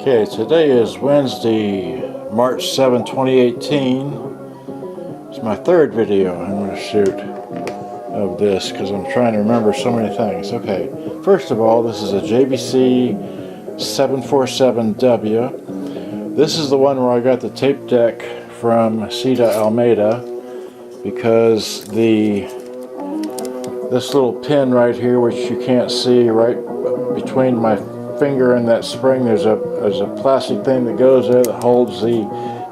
Okay, today is Wednesday, March 7, 2018. It's my third video I'm going to shoot of this because I'm trying to remember so many things. Okay, first of all, this is a JVC 747W. This is the one where I got the tape deck from Cita Almeida because this little pin right here, which you can't see, right between my finger and that spring, there's a plastic thing that goes there that holds the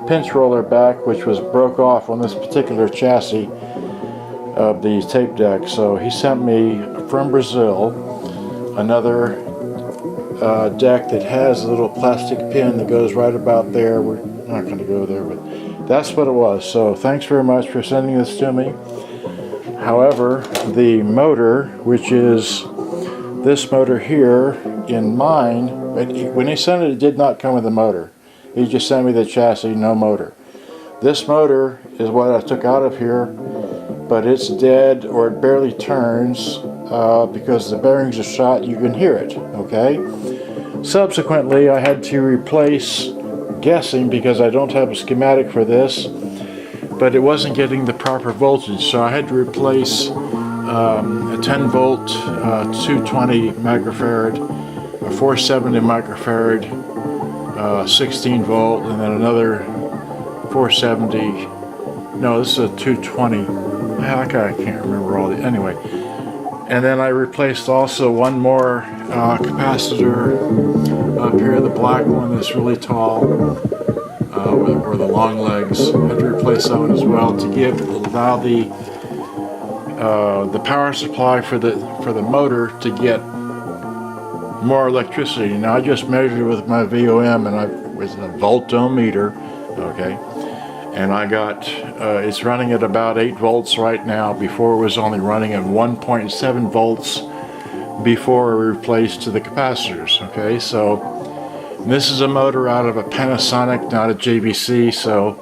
pinch roller back, which was broke off on this particular chassis of the tape deck. So he sent me from Brazil another deck that has a little plastic pin that goes right about there. We're not going to go there, but that's what it was. So thanks very much for sending this to me. However, the motor, which is this motor here, in mine, when he sent it, it did not come with a motor. He just sent me the chassis, no motor. This motor is what I took out of here, but it's dead, or it barely turns because the bearings are shot. You can hear it, okay? Subsequently, I had to replace, guessing because I don't have a schematic for this, but it wasn't getting the proper voltage, so I had to replace a 10 volt 220 microfarad, a 470 microfarad 16 volt, and then another 470. No, this is a 220. Heck, I can't remember all the. Anyway, and then I replaced also one more capacitor up here, the black one that's really tall, or the long legs. I had to replace that one as well to allow the power supply for the motor to get more electricity. Now I just measured with my VOM, and with a voltometer, okay, and I got it's running at about 8 volts right now. Before it was only running at 1.7 volts before I replaced to the capacitors. Okay, so this is a motor out of a Panasonic, not a JVC, so,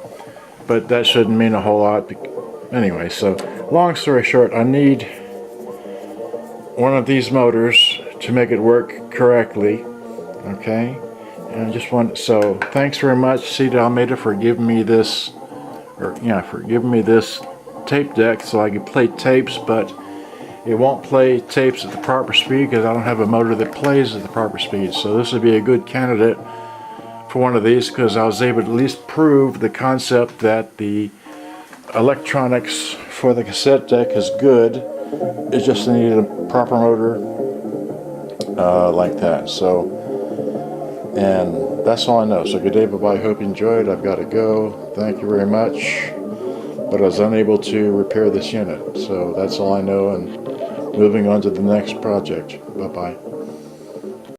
but that shouldn't mean a whole lot. Anyway, so long story short, I need one of these motors to make it work correctly, okay? And I just want, so thanks very much, Cita Almeida, for giving me this, this tape deck so I can play tapes, but it won't play tapes at the proper speed because I don't have a motor that plays at the proper speed. So this would be a good candidate for one of these because I was able to at least prove the concept that the electronics for the cassette deck is good. It just needed a proper motor like that. So, and that's all I know. So good day, bye-bye. Hope you enjoyed. I've got to go. Thank you very much. But I was unable to repair this unit. So that's all I know, and moving on to the next project. Bye-bye.